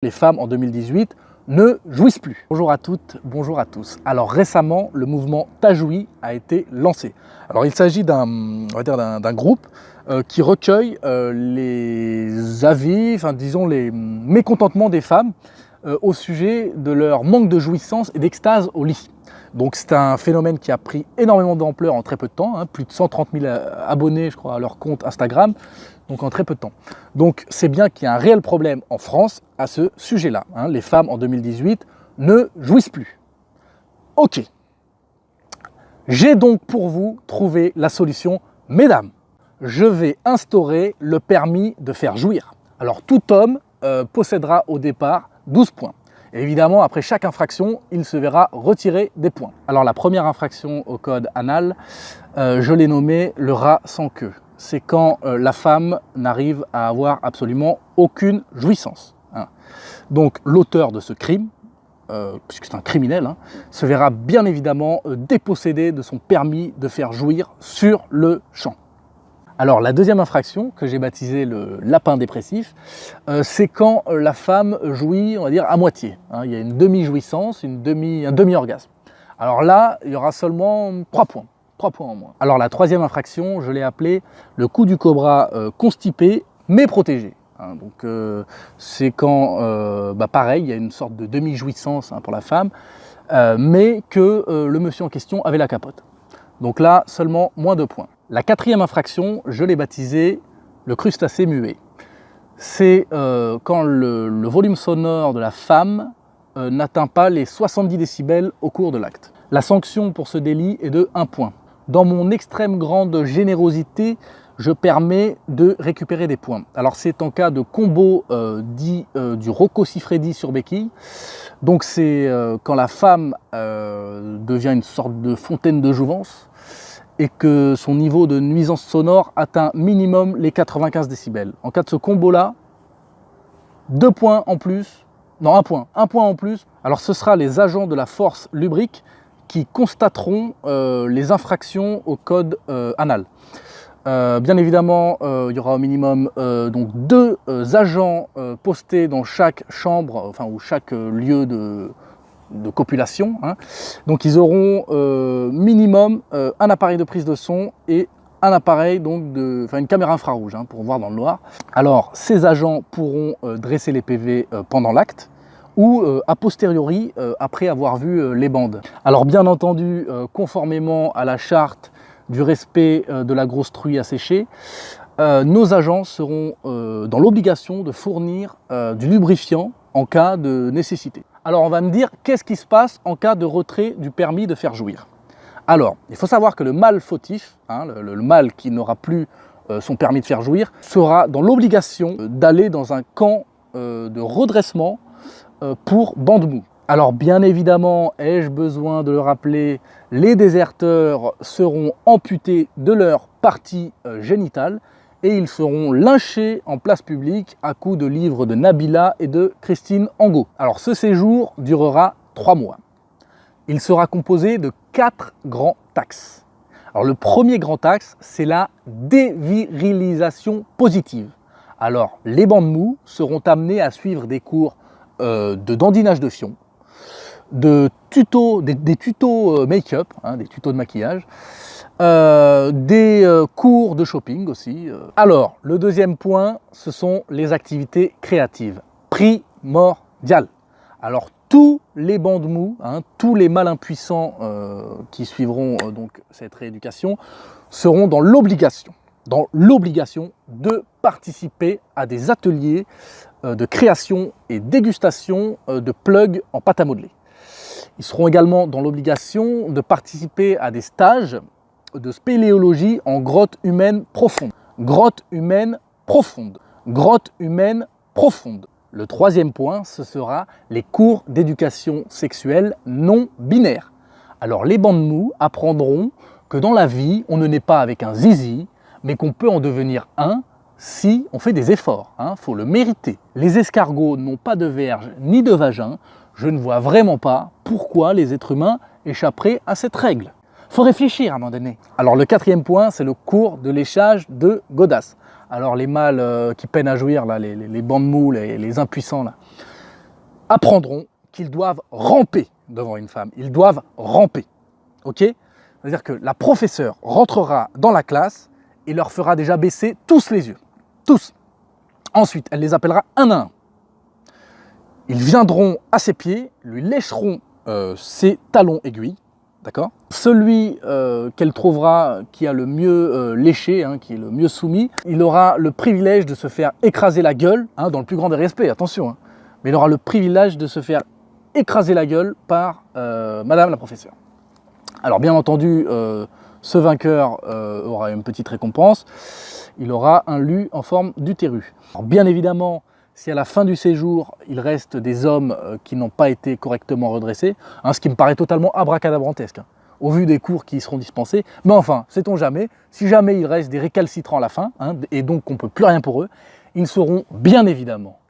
Les femmes en 2018 ne jouissent plus. Bonjour à toutes, bonjour à tous. Alors récemment, le mouvement Tajoui a été lancé. Alors il s'agit d'un groupe qui recueille les avis, disons les mécontentements des femmes au sujet de leur manque de jouissance et d'extase au lit. Donc c'est un phénomène qui a pris énormément d'ampleur en très peu de temps, plus de 130 000 abonnés je crois à leur compte Instagram, donc en très peu de temps. Donc c'est bien qu'il y a un réel problème en France à ce sujet-là. Les femmes en 2018 ne jouissent plus. Ok. J'ai donc pour vous trouvé la solution, mesdames. Je vais instaurer le permis de faire jouir. Alors tout homme possédera au départ 12 points. Et évidemment, après chaque infraction, il se verra retirer des points. Alors la première infraction au code anal, je l'ai nommée le rat sans queue. C'est quand la femme n'arrive à avoir absolument aucune jouissance. Donc l'auteur de ce crime, puisque c'est un criminel, se verra bien évidemment dépossédé de son permis de faire jouir sur le champ. Alors la deuxième infraction, que j'ai baptisée le lapin dépressif, c'est quand la femme jouit, on va dire, à moitié. Il y a une demi-jouissance, un demi-orgasme. Alors là, il y aura seulement 3 points. 3 points en moins. Alors la troisième infraction, je l'ai appelée le coup du cobra constipé, mais protégé. Donc c'est quand, pareil, il y a une sorte de demi-jouissance pour la femme, mais que le monsieur en question avait la capote. Donc là, seulement moins 2 points. La quatrième infraction, je l'ai baptisée le crustacé muet. C'est quand le volume sonore de la femme n'atteint pas les 70 décibels au cours de l'acte. La sanction pour ce délit est de 1 point. Dans mon extrême grande générosité, je permets de récupérer des points. Alors c'est en cas de combo dit du Rocco Siffredi sur béquille. Donc c'est quand la femme devient une sorte de fontaine de jouvence et que son niveau de nuisance sonore atteint minimum les 95 décibels. En cas de ce combo-là, 2 points en plus, non 1 point en plus. Alors ce sera les agents de la force lubrique qui constateront les infractions au code anal. Bien évidemment, il y aura au minimum donc 2 agents postés dans chaque chambre, ou chaque lieu de copulation. Donc ils auront minimum un appareil de prise de son et un appareil, donc une caméra infrarouge pour voir dans le noir. Alors ces agents pourront dresser les PV pendant l'acte ou a posteriori après avoir vu les bandes. Alors bien entendu, conformément à la charte du respect de la grosse truie à sécher, nos agents seront dans l'obligation de fournir du lubrifiant en cas de nécessité. Alors on va me dire, qu'est-ce qui se passe en cas de retrait du permis de faire jouir? Alors, il faut savoir que le mâle fautif, le mâle qui n'aura plus son permis de faire jouir, sera dans l'obligation d'aller dans un camp de redressement pour bande mou. Alors bien évidemment, ai-je besoin de le rappeler, les déserteurs seront amputés de leur partie génitale et ils seront lynchés en place publique à coups de livres de Nabila et de Christine Angot. Alors ce séjour durera 3 mois. Il sera composé de 4 grands axes. Alors le premier grand axe, c'est la dévirilisation positive. Alors les bandes mous seront amenés à suivre des cours de dandinage de fion, des tutos make-up, des tutos de maquillage, des cours de shopping aussi. Alors, le deuxième point, ce sont les activités créatives, primordiales. Alors, tous les bandes mous, tous les mâles impuissants qui suivront donc cette rééducation seront dans l'obligation de participer à des ateliers de création et dégustation de plugs en pâte à modeler. Ils seront également dans l'obligation de participer à des stages de spéléologie en grotte humaine profonde. Grotte humaine profonde. Grotte humaine profonde. Le troisième point, ce sera les cours d'éducation sexuelle non binaire. Alors les bandes mous apprendront que dans la vie, on ne naît pas avec un zizi, mais qu'on peut en devenir un si on fait des efforts. Faut le mériter. Les escargots n'ont pas de verge ni de vagin. Je ne vois vraiment pas pourquoi les êtres humains échapperaient à cette règle. Faut réfléchir à un moment donné. Alors le quatrième point, c'est le cours de léchage de godasses. Alors les mâles qui peinent à jouir, là, les bandes mous, les impuissants, là, apprendront qu'ils doivent ramper devant une femme. Ils doivent ramper. Ok? C'est-à-dire que la professeure rentrera dans la classe et leur fera déjà baisser tous les yeux. Tous. Ensuite, elle les appellera un à un. Ils viendront à ses pieds, lui lécheront ses talons aiguilles. D'accord? Celui qu'elle trouvera qui a le mieux léché, hein, qui est le mieux soumis, il aura le privilège de se faire écraser la gueule, hein, dans le plus grand des respects, attention, hein, mais il aura le privilège de se faire écraser la gueule par Madame la professeure. Alors bien entendu, ce vainqueur aura une petite récompense, il aura un lu en forme d'utérus. Bien évidemment, si à la fin du séjour, il reste des hommes qui n'ont pas été correctement redressés, hein, ce qui me paraît totalement abracadabrantesque, hein, au vu des cours qui seront dispensés, mais enfin, sait-on jamais, si jamais il reste des récalcitrants à la fin, hein, et donc qu'on ne peut plus rien pour eux, ils seront bien évidemment,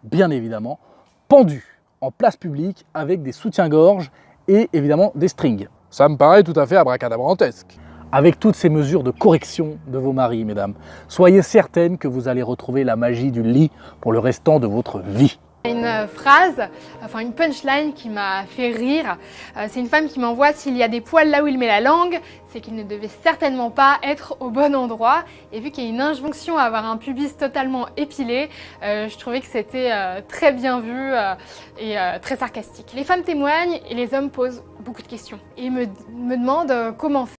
pendus en place publique avec des soutiens-gorge et évidemment des strings. Ça me paraît tout à fait abracadabrantesque. Avec toutes ces mesures de correction de vos maris, mesdames, soyez certaines que vous allez retrouver la magie du lit pour le restant de votre vie. Une phrase, enfin une punchline qui m'a fait rire. C'est une femme qui m'envoie: s'il y a des poils là où il met la langue, c'est qu'il ne devait certainement pas être au bon endroit. Et vu qu'il y a une injonction à avoir un pubis totalement épilé, je trouvais que c'était très bien vu et très sarcastique. Les femmes témoignent et les hommes posent beaucoup de questions et me demandent comment faire.